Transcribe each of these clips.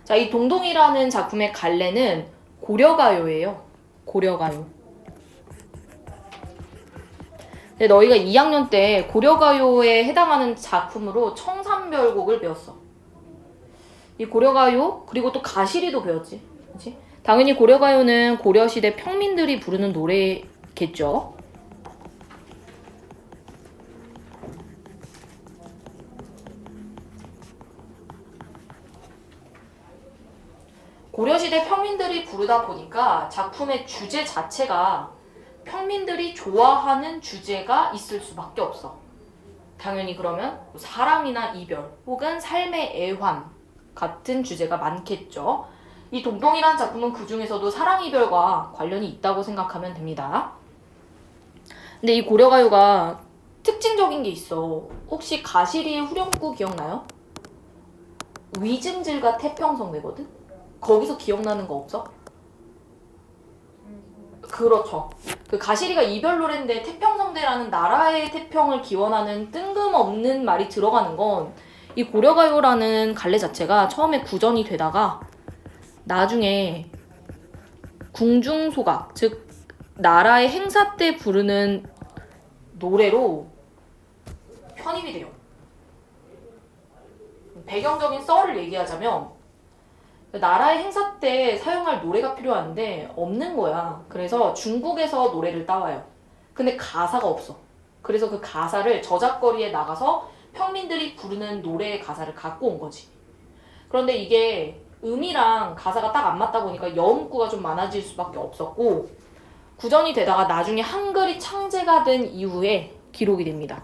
자, 이 동동이라는 작품의 갈래는 고려가요예요. 고려가요. 근데 너희가 2학년 때 고려가요에 해당하는 작품으로 청산별곡을 배웠어. 이 고려가요 그리고 또 가시리도 배웠지. 그치? 당연히 고려가요는 고려시대 평민들이 부르는 노래겠죠. 고려시대 평민들이 부르다 보니까 작품의 주제 자체가 평민들이 좋아하는 주제가 있을 수밖에 없어. 당연히 그러면 사랑이나 이별 혹은 삶의 애환 같은 주제가 많겠죠. 이 동동이라는 작품은 그 중에서도 사랑 이별과 관련이 있다고 생각하면 됩니다. 근데 이 고려가요가 특징적인 게 있어. 혹시 가시리의 후렴구 기억나요? 위증질과 태평성대거든? 거기서 기억나는 거 없어? 그렇죠. 그 가시리가 이별 노래인데 태평성대라는 나라의 태평을 기원하는 뜬금없는 말이 들어가는 건 이 고려가요라는 갈래 자체가 처음에 구전이 되다가 나중에 궁중소각, 즉 나라의 행사 때 부르는 노래로 편입이 돼요. 배경적인 썰을 얘기하자면 나라의 행사 때 사용할 노래가 필요한데 없는 거야. 그래서 중국에서 노래를 따와요. 근데 가사가 없어. 그래서 그 가사를 저작거리에 나가서 평민들이 부르는 노래의 가사를 갖고 온 거지. 그런데 이게 음이랑 가사가 딱 안 맞다 보니까 여음구가 좀 많아질 수밖에 없었고 구전이 되다가 나중에 한글이 창제가 된 이후에 기록이 됩니다.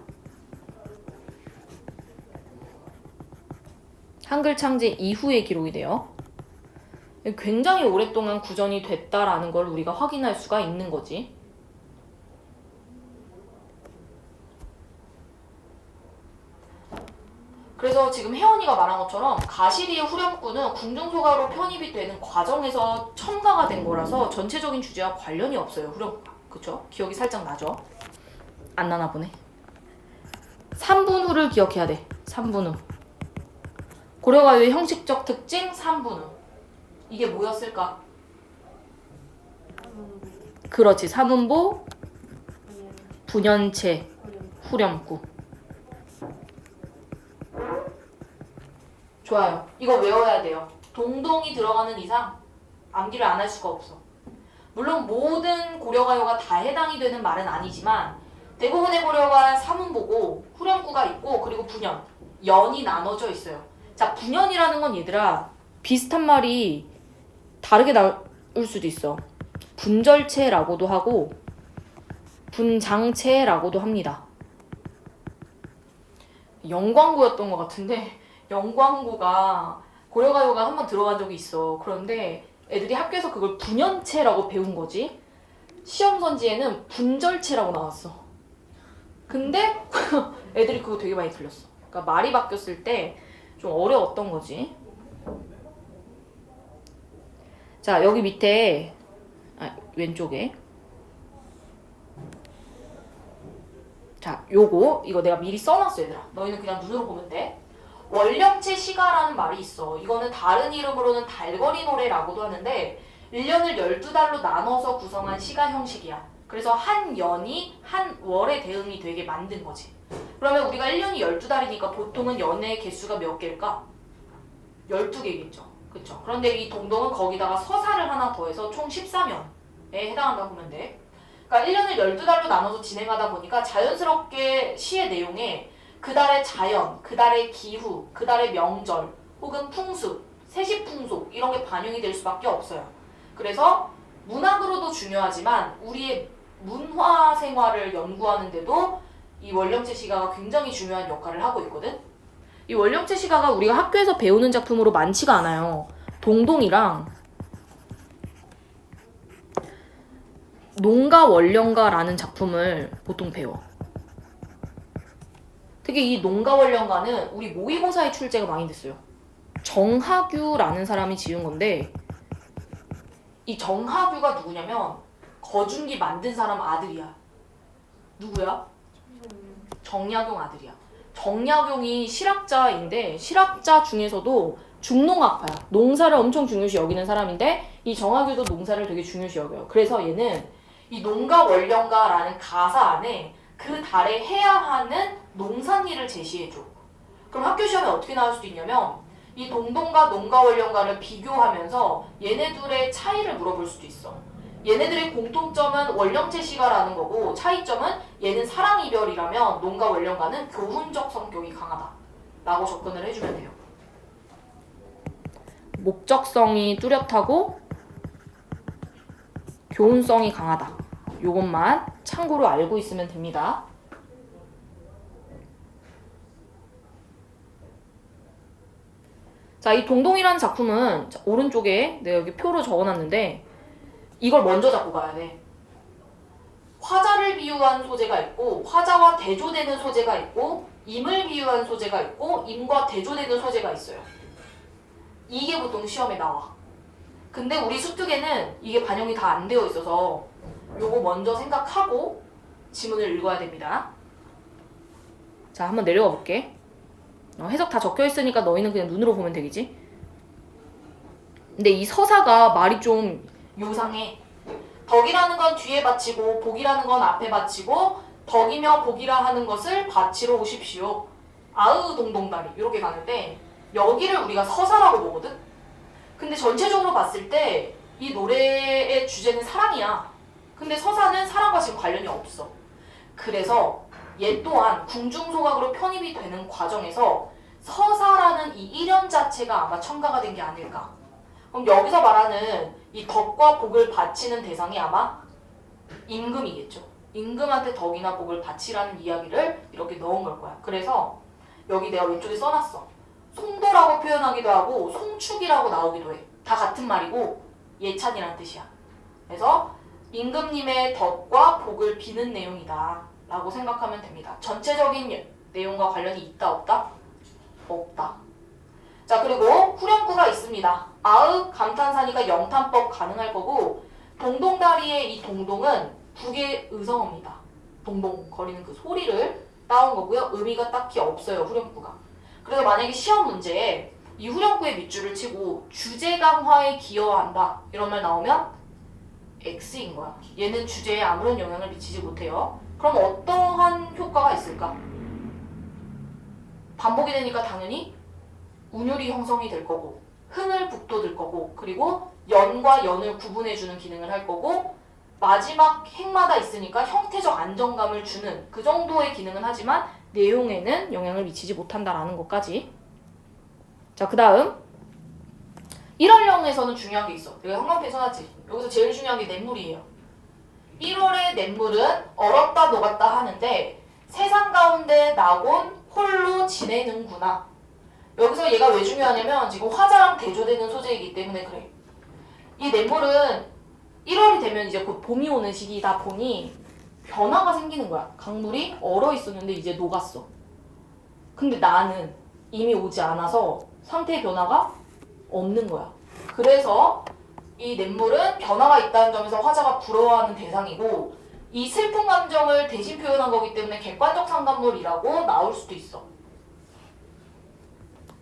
한글 창제 이후에 기록이 돼요. 굉장히 오랫동안 구전이 됐다라는 걸 우리가 확인할 수가 있는 거지. 그래서 지금 혜원이가 말한 것처럼 가시리의 후렴구는 궁중소가로 편입이 되는 과정에서 첨가가 된 거라서 전체적인 주제와 관련이 없어요. 후렴구가. 그쵸? 기억이 살짝 나죠? 안 나나 보네. 3분 후를 기억해야 돼. 3분 후. 고려가요의 형식적 특징 3분 후. 이게 뭐였을까? 그렇지. 사문보, 분연체, 후렴구. 좋아요. 이거 외워야 돼요. 동동이 들어가는 이상 암기를 안 할 수가 없어. 물론 모든 고려가요가 다 해당이 되는 말은 아니지만 대부분의 고려가 사문보고 후렴구가 있고 그리고 분연, 연이 나눠져 있어요. 자, 분연이라는 건 얘들아 비슷한 말이 다르게 나올 수도 있어. 분절체라고도 하고 분장체라고도 합니다. 영광구였던 것 같은데 영광구가 고려가요가 한번 들어간 적이 있어. 그런데 애들이 학교에서 그걸 분연체라고 배운 거지. 시험 선지에는 분절체라고 나왔어. 근데 애들이 그거 되게 많이 틀렸어. 그러니까 말이 바뀌었을 때 좀 어려웠던 거지. 자, 여기 밑에 왼쪽에 자, 이거 내가 미리 써놨어 얘들아. 너희는 그냥 눈으로 보면 돼. 월령체 시가라는 말이 있어. 이거는 다른 이름으로는 달거리 노래라고도 하는데 1년을 12달로 나눠서 구성한 시가 형식이야. 그래서 한 연이 한 월에 대응이 되게 만든 거지. 그러면 우리가 1년이 12달이니까 보통은 연의 개수가 몇 개일까? 12개겠죠. 그쵸? 그런데 이 동동은 거기다가 서사를 하나 더해서 총 14년에 해당한다고 보면 돼. 그러니까 1년을 12달로 나눠서 진행하다 보니까 자연스럽게 시의 내용에 그달의 자연, 그달의 기후, 그달의 명절, 혹은 풍습, 세시풍속 이런 게 반영이 될 수밖에 없어요. 그래서 문학으로도 중요하지만 우리의 문화 생활을 연구하는데도 이 월령체 시가가 굉장히 중요한 역할을 하고 있거든. 이 월령체 시가가 우리가 학교에서 배우는 작품으로 많지가 않아요. 동동이랑 농가월령가라는 작품을 보통 배워. 특히 이 농가월령가는 우리 모의고사에 출제가 많이 됐어요. 정하규라는 사람이 지은 건데 이 정하규가 누구냐면 거중기 만든 사람 아들이야. 누구야? 정약용 아들이야. 정약용이 실학자인데 실학자 중에서도 중농학파야. 농사를 엄청 중요시 여기는 사람인데 이 정학유도 농사를 되게 중요시 여겨요. 그래서 얘는 이 농가 원령가라는 가사 안에 그 달에 해야 하는 농산일을 제시해줘. 그럼 학교 시험에 어떻게 나올 수도 있냐면 이 동동과 농가 원령가를 비교하면서 얘네들의 차이를 물어볼 수도 있어. 얘네들의 공통점은 원령체 시가라는 거고 차이점은 얘는 사랑 이별이라면 농가 원령가는 교훈적 성격이 강하다 라고 접근을 해주면 돼요. 목적성이 뚜렷하고 교훈성이 강하다. 요것만 참고로 알고 있으면 됩니다. 자, 이 동동이라는 작품은 오른쪽에 내가 여기 표로 적어놨는데 이걸 먼저 잡고 가야 돼. 화자를 비유한 소재가 있고 화자와 대조되는 소재가 있고 임을 비유한 소재가 있고 임과 대조되는 소재가 있어요. 이게 보통 시험에 나와. 근데 우리 수특에는 이게 반영이 다 안 되어 있어서 요거 먼저 생각하고 지문을 읽어야 됩니다. 자, 한번 내려가 볼게. 해석 다 적혀 있으니까 너희는 그냥 눈으로 보면 되겠지? 근데 이 서사가 말이 좀 요상해. 덕이라는 건 뒤에 바치고 복이라는 건 앞에 바치고 덕이며 복이라 하는 것을 바치러 오십시오. 아으 동동다리 이렇게 가는데 여기를 우리가 서사라고 보거든? 근데 전체적으로 봤을 때 이 노래의 주제는 사랑이야. 근데 서사는 사랑과 지금 관련이 없어. 그래서 얘 또한 궁중소각으로 편입이 되는 과정에서 서사라는 이 일연 자체가 아마 첨가가 된 게 아닐까. 그럼 여기서 말하는 이 덕과 복을 바치는 대상이 아마 임금이겠죠. 임금한테 덕이나 복을 바치라는 이야기를 이렇게 넣은 걸 거야. 그래서 여기 내가 왼쪽에 써놨어. 송도라고 표현하기도 하고 송축이라고 나오기도 해. 다 같은 말이고 예찬이란 뜻이야. 그래서 임금님의 덕과 복을 비는 내용이다 라고 생각하면 됩니다. 전체적인 내용과 관련이 있다 없다? 없다. 자, 그리고 후렴구가 있습니다. 아읍 감탄사니까 영탄법 가능할 거고 동동다리의 이 동동은 북의 의성어입니다. 동동 거리는 그 소리를 따온 거고요. 의미가 딱히 없어요. 후렴구가. 그래서 만약에 시험 문제에 이 후렴구의 밑줄을 치고 주제 강화에 기여한다 이런 말 나오면 X인 거야. 얘는 주제에 아무런 영향을 미치지 못해요. 그럼 어떠한 효과가 있을까? 반복이 되니까 당연히 운율이 형성이 될 거고 흥을 북돋을 거고 그리고 연과 연을 구분해주는 기능을 할 거고 마지막 행마다 있으니까 형태적 안정감을 주는 그 정도의 기능은 하지만 내용에는 영향을 미치지 못한다라는 것까지. 자, 그 다음 1월령에서는 중요한 게 있어. 내가 형광펜 써놨지. 여기서 제일 중요한 게 냇물이에요. 1월의 냇물은 얼었다 녹았다 하는데 세상 가운데 낙온 홀로 지내는구나. 여기서 얘가 왜 중요하냐면 지금 화자랑 대조되는 소재이기 때문에 그래. 이 냇물은 1월이 되면 이제 곧 봄이 오는 시기다 보니 변화가 생기는 거야. 강물이 얼어 있었는데 이제 녹았어. 근데 나는 이미 오지 않아서 상태의 변화가 없는 거야. 그래서 이 냇물은 변화가 있다는 점에서 화자가 부러워하는 대상이고 이 슬픈 감정을 대신 표현한 거기 때문에 객관적 상간물이라고 나올 수도 있어.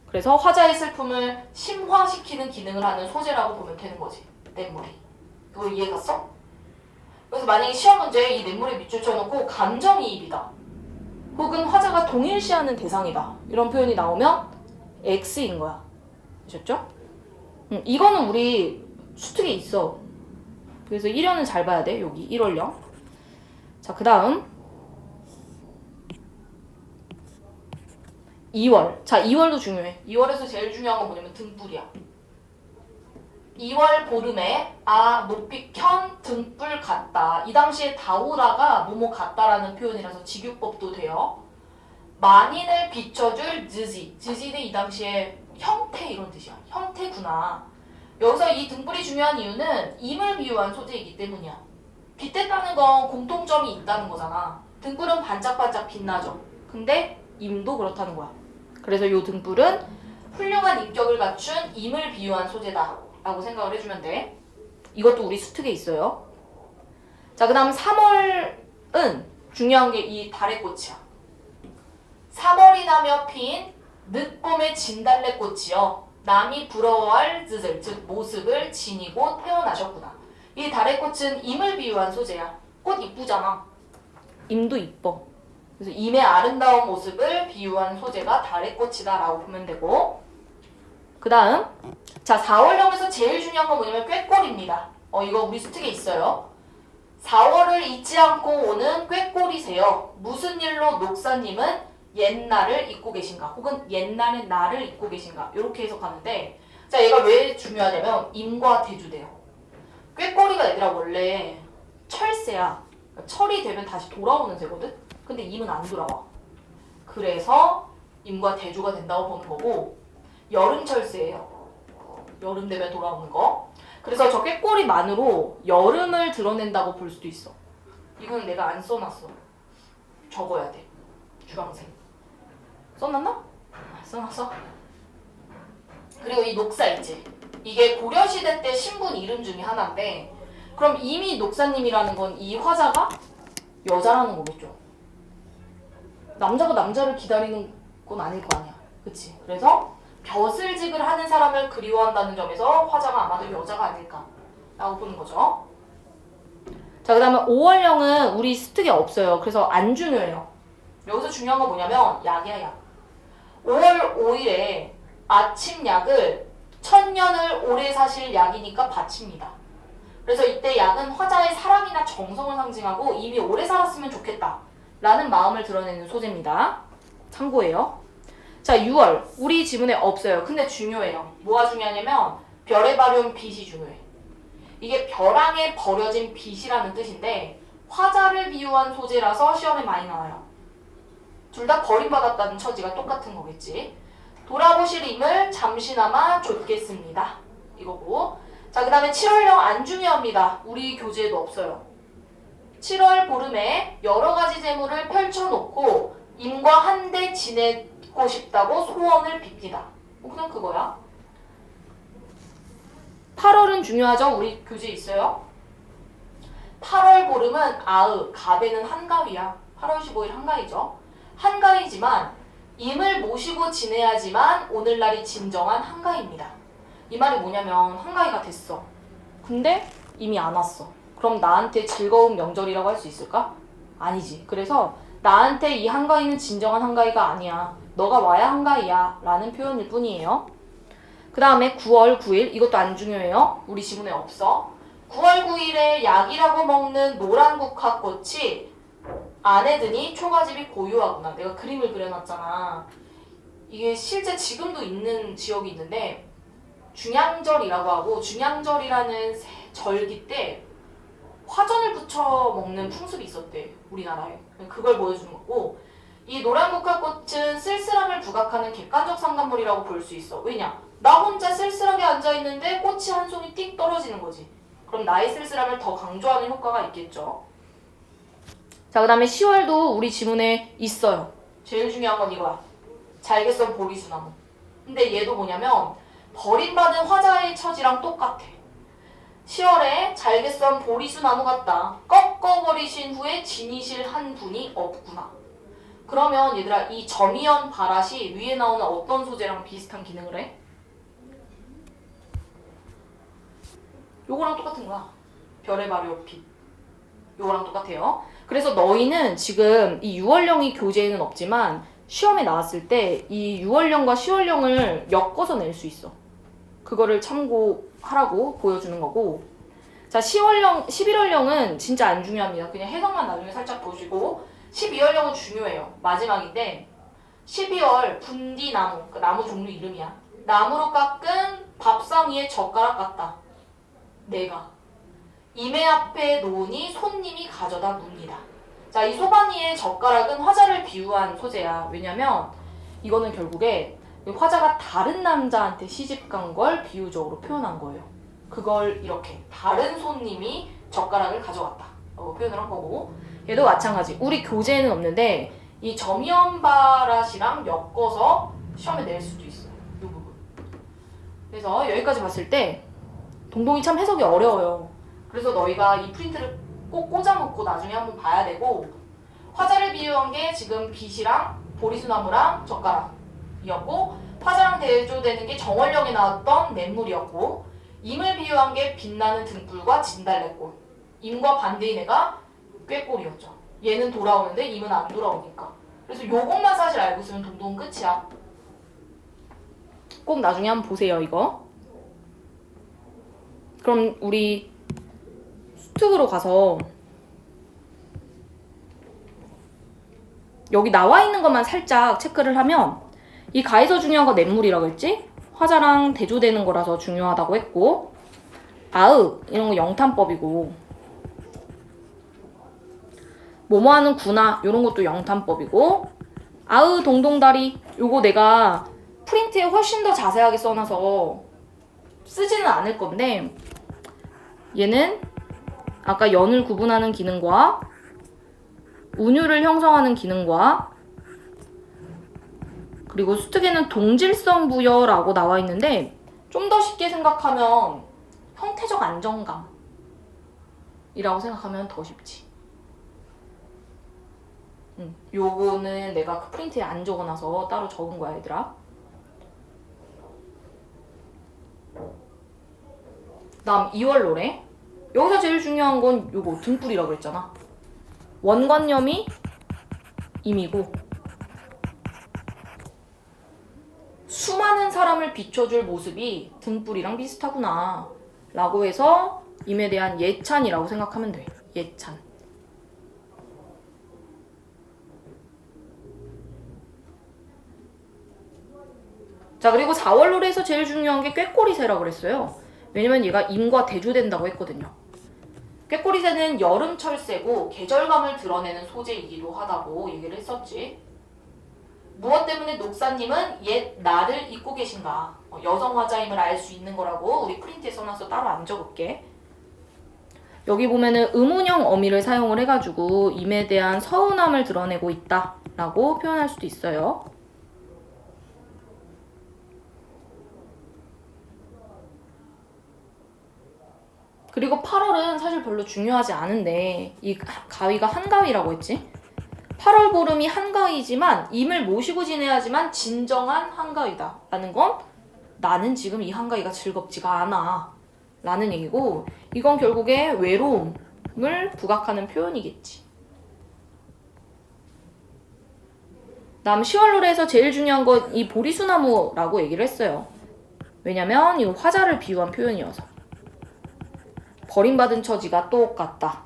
그래서 화자의 슬픔을 심화시키는 기능을 하는 소재라고 보면 되는 거지. 냇물이. 그거 이해 갔어? 그래서 만약에 시험 문제에 이 냇물에 밑줄 쳐놓고 감정이입이다. 혹은 화자가 동일시하는 대상이다. 이런 표현이 나오면 X인 거야. 아셨죠? 이거는 우리 수특에 있어. 그래서 1년은 잘 봐야 돼. 여기 1월령. 자, 그 다음 2월. 자, 2월도 중요해. 2월에서 제일 중요한 건 뭐냐면 등불이야. 2월 보름에 높이 켠 등불 같다. 이 당시에 다우라가 뭐뭐 같다라는 표현이라서 직유법도 돼요. 만인을 비춰줄 즈지. 즈지는 이 당시에 형태 이런 뜻이야. 형태구나. 여기서 이 등불이 중요한 이유는 임을 비유한 소재이기 때문이야. 빛됐다는 건 공통점이 있다는 거잖아. 등불은 반짝반짝 빛나죠. 근데 임도 그렇다는 거야. 그래서 이 등불은 훌륭한 인격을 갖춘 임을 비유한 소재다 라고 생각을 해주면 돼. 이것도 우리 수특에 있어요. 자, 그 다음 3월은 중요한 게 이 달의 꽃이야. 3월이 나며 핀 늦봄의 진달래꽃이여 남이 부러워할 뜻을, 즉 모습을 지니고 태어나셨구나. 이 달의 꽃은 임을 비유한 소재야. 꽃 이쁘잖아. 임도 이뻐. 그래서 임의 아름다운 모습을 비유한 소재가 달의 꽃이다 라고 보면 되고, 그 다음 자 4월령에서 제일 중요한 건 뭐냐면 꾀꼬리입니다. 이거 우리 수특에 있어요. 4월을 잊지 않고 오는 꾀꼬리세요. 무슨 일로 녹사님은 옛날을 잊고 계신가, 혹은 옛날의 나를 잊고 계신가, 이렇게 해석하는데, 자 얘가 왜 중요하냐면 임과 대주돼요. 꾀꼬리가 얘들아 원래 철새야. 그러니까 철이 되면 다시 돌아오는 새거든. 근데 임은 안 돌아와. 그래서 임과 대주가 된다고 보는 거고, 여름철새예요. 여름 되면 돌아오는 거. 그래서 저 꾀꼬리만으로 여름을 드러낸다고 볼 수도 있어. 이건 내가 안 써놨어. 적어야 돼. 주황색. 써놨나? 써놨어. 그리고 이 녹사 있지. 이게 고려시대 때 신분 이름 중에 하나인데, 그럼 이미 녹사님이라는 건 이 화자가 여자라는 거겠죠. 남자가 남자를 기다리는 건 아닐 거 아니야. 그치? 그래서 벼슬직을 하는 사람을 그리워한다는 점에서 화자가 아마도 여자가 아닐까 라고 보는 거죠. 자, 그 다음에 5월령은 우리 수특에 없어요. 그래서 안 중요해요. 여기서 중요한 건 뭐냐면 약이야, 약. 5월 5일에 아침 약을 천년을 오래 사실 약이니까 바칩니다. 그래서 이때 약은 화자의 사랑이나 정성을 상징하고 이미 오래 살았으면 좋겠다 라는 마음을 드러내는 소재입니다. 참고해요. 자, 6월 우리 지문에 없어요. 근데 중요해요. 뭐가 중요하냐면 별에 발효한 빛이 중요해. 이게 벼랑에 버려진 빛이라는 뜻인데 화자를 비유한 소재라서 시험에 많이 나와요. 둘 다 버림받았다는 처지가 똑같은 거겠지. 돌아보실 힘을 잠시나마 줬겠습니다. 이거고. 자, 그 다음에 7월령 안 중요합니다. 우리 교재에도 없어요. 7월 보름에 여러 가지 재물을 펼쳐놓고 임과 한데 지내고 싶다고 소원을 빕니다. 그냥 그거야. 8월은 중요하죠? 우리 교재에 있어요. 8월 보름은 아으, 갑에는 한가위야. 8월 15일 한가위죠. 한가위지만 임을 모시고 지내야지만 오늘날이 진정한 한가위입니다. 이 말이 뭐냐면 한가위가 됐어. 근데 이미 안 왔어. 그럼 나한테 즐거운 명절이라고 할 수 있을까? 아니지. 그래서 나한테 이 한가위는 진정한 한가위가 아니야. 너가 와야 한가위야 라는 표현일 뿐이에요. 그 다음에 9월 9일 이것도 안 중요해요. 우리 지문에 없어. 9월 9일에 약이라고 먹는 노란 국화꽃이 안에 드니 초가집이 고요하구나. 내가 그림을 그려놨잖아. 이게 실제 지금도 있는 지역이 있는데 중양절이라고 하고, 중양절이라는 절기 때 화전을 부쳐 먹는 풍습이 있었대, 우리나라에. 그걸 보여주는 거고, 이 노란 국화꽃은 쓸쓸함을 부각하는 객관적 상징물이라고 볼 수 있어. 왜냐? 나 혼자 쓸쓸하게 앉아있는데 꽃이 한 송이 띡 떨어지는 거지. 그럼 나의 쓸쓸함을 더 강조하는 효과가 있겠죠. 자, 그 다음에 10월도 우리 지문에 있어요. 제일 중요한 건 이거야. 잘개썬 보리수나무. 근데 얘도 뭐냐면 버림받은 화자의 처지랑 똑같아. 10월에 잘개썬 보리수나무 같다. 꺾어버리신 후에 지니실 한 분이 없구나. 그러면 얘들아, 이 점이연 바랏이 위에 나오는 어떤 소재랑 비슷한 기능을 해? 요거랑 똑같은 거야. 별의 발효 빛. 요거랑 똑같아요. 그래서 너희는 지금 이 6월령이 교재에는 없지만 시험에 나왔을 때 이 6월령과 10월령을 엮어서 낼 수 있어. 그거를 참고하라고 보여주는 거고. 자, 10월령, 11월령은 진짜 안 중요합니다. 그냥 해석만 나중에 살짝 보시고. 12월령은 중요해요. 마지막인데 12월 분디나무, 그 나무 종류 이름이야. 나무로 깎은 밥상 위에 젓가락 같다. 내가 임의 앞에 놓으니 손님이 가져다 묻니다. 자, 이 소반 위의 젓가락은 화자를 비유한 소재야. 왜냐면 이거는 결국에 화자가 다른 남자한테 시집간 걸 비유적으로 표현한 거예요. 그걸 이렇게 다른 손님이 젓가락을 가져갔다 표현을 한 거고, 얘도 마찬가지. 우리 교재에는 없는데 이 점이연바랏이랑 엮어서 시험에 낼 수도 있어요. 이 부분. 그래서 여기까지 봤을 때 동동이 참 해석이 어려워요. 그래서 너희가 이 프린트를 꼭 꽂아놓고 나중에 한번 봐야 되고, 화자를 비유한 게 지금 빛이랑 보리수나무랑 젓가락이었고, 화자랑 대조되는 게 정월령에 나왔던 냇물이었고 임을 비유한 게 빛나는 등불과 진달래꽃. 임과 반대인 애가 꾀꼬리였죠. 얘는 돌아오는데 임은 안 돌아오니까. 그래서 요것만 사실 알고 있으면 동동 끝이야. 꼭 나중에 한번 보세요, 이거. 그럼 우리 수특으로 가서 여기 나와 있는 것만 살짝 체크를 하면 이 가에서 중요한 거 냇물이라고 했지? 화자랑 대조되는 거라서 중요하다고 했고 아으 이런 거 영탄법이고 뭐뭐 하는 구나 이런 것도 영탄법이고 아으 동동다리 요거 내가 프린트에 훨씬 더 자세하게 써놔서 쓰지는 않을 건데 얘는 아까 연을 구분하는 기능과 운율을 형성하는 기능과 그리고 수특에는 동질성 부여라고 나와 있는데 좀 더 쉽게 생각하면 형태적 안정감이라고 생각하면 더 쉽지. 요거는 내가 그 프린트에 안 적어놔서 따로 적은 거야, 얘들아. 다음 2월 노래. 여기서 제일 중요한 건 요거 등불이라고 그랬잖아. 원관념이 임이고 수많은 사람을 비춰줄 모습이 등불이랑 비슷하구나 라고 해서 임에 대한 예찬이라고 생각하면 돼. 예찬. 자, 그리고 4월 노래에서 제일 중요한 게 꾀꼬리새라고 그랬어요. 왜냐면 얘가 임과 대조된다고 했거든요. 꾀꼬리새는 여름철새고 계절감을 드러내는 소재이기도 하다고 얘기를 했었지. 무엇 때문에 녹사님은 옛 나를 잊고 계신가? 여성 화자임을 알 수 있는 거라고 우리 프린트에 써놔서 따로 안 적을게. 여기 보면은 의문형 어미를 사용을 해가지고 임에 대한 서운함을 드러내고 있다 라고 표현할 수도 있어요. 그리고 8월은 사실 별로 중요하지 않은데 이 가위가 한가위라고 했지? 8월 보름이 한가위지만 임을 모시고 지내야지만 진정한 한가위다 라는 건 나는 지금 이 한가위가 즐겁지가 않아 라는 얘기고 이건 결국에 외로움을 부각하는 표현이겠지. 다음 10월 노래에서 제일 중요한 건 이 보리수나무라고 얘기를 했어요. 왜냐면 이거 화자를 비유한 표현이어서. 버림받은 처지가 똑같다.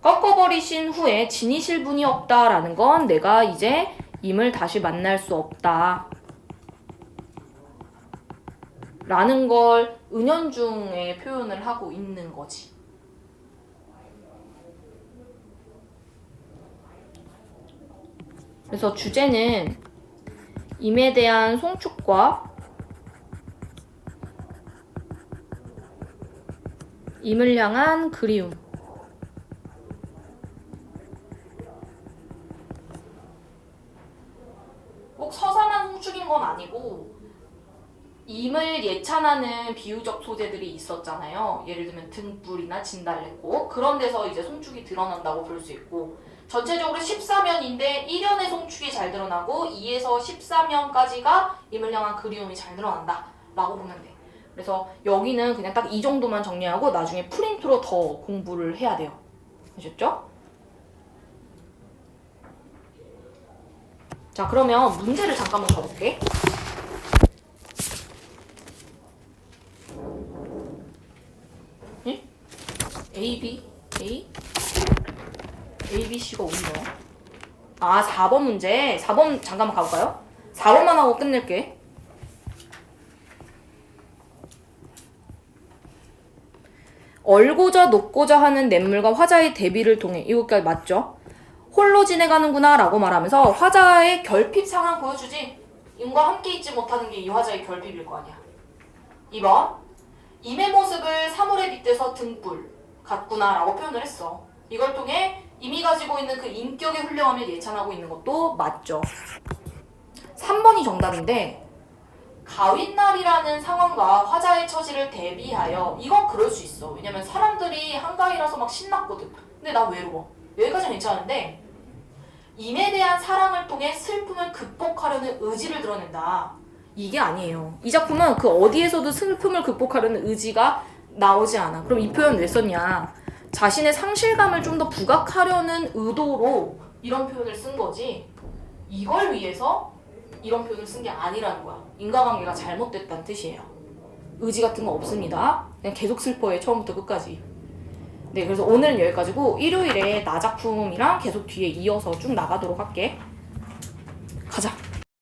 꺾어버리신 후에 지니실 분이 없다라는 건 내가 이제 임을 다시 만날 수 없다. 라는 걸 은연중에 표현을 하고 있는 거지. 그래서 주제는 임에 대한 송축과 임을 향한 그리움. 꼭 서사만 송축인 건 아니고 임을 예찬하는 비유적 소재들이 있었잖아요. 예를 들면 등불이나 진달래꽃 그런 데서 이제 송축이 드러난다고 볼 수 있고 전체적으로 14면인데 1연의 송축이 잘 드러나고 2에서 14면까지가 임을 향한 그리움이 잘 드러난다 라고 보면 돼. 그래서 여기는 그냥 딱 이 정도만 정리하고 나중에 프린트로 더 공부를 해야 돼요. 아셨죠? 자, 그러면 문제를 잠깐만 가볼게. 응? A, B, A? A, B, C가 어디냐? 아, 4번 문제. 4번 잠깐만 가볼까요? 4번만 하고 끝낼게. 얼고자 녹고자 하는 냇물과 화자의 대비를 통해 이거까지 맞죠? 홀로 지내가는구나 라고 말하면서 화자의 결핍 상황 보여주지? 임과 함께 있지 못하는 게 이 화자의 결핍일 거 아니야. 2번 임의 모습을 사물에 빗대서 등불 같구나 라고 표현을 했어. 이걸 통해 임이 가지고 있는 그 인격의 훌륭함을 예찬하고 있는 것도 맞죠. 3번이 정답인데 가윗날이라는 상황과 화자의 처지를 대비하여 이건 그럴 수 있어. 왜냐면 사람들이 한가위라서 막 신났거든. 근데 나 외로워. 여기까지는 괜찮은데 임에 대한 사랑을 통해 슬픔을 극복하려는 의지를 드러낸다. 이게 아니에요. 이 작품은 그 어디에서도 슬픔을 극복하려는 의지가 나오지 않아. 그럼 이 표현 왜 썼냐? 자신의 상실감을 좀 더 부각하려는 의도로 이런 표현을 쓴 거지. 이걸 위해서 이런 표현을 쓴 게 아니라는 거야. 인과관계가 잘못됐다는 뜻이에요. 의지 같은 거 없습니다. 그냥 계속 슬퍼해, 처음부터 끝까지. 네, 그래서 오늘은 여기까지고 일요일에 나 작품이랑 계속 뒤에 이어서 쭉 나가도록 할게.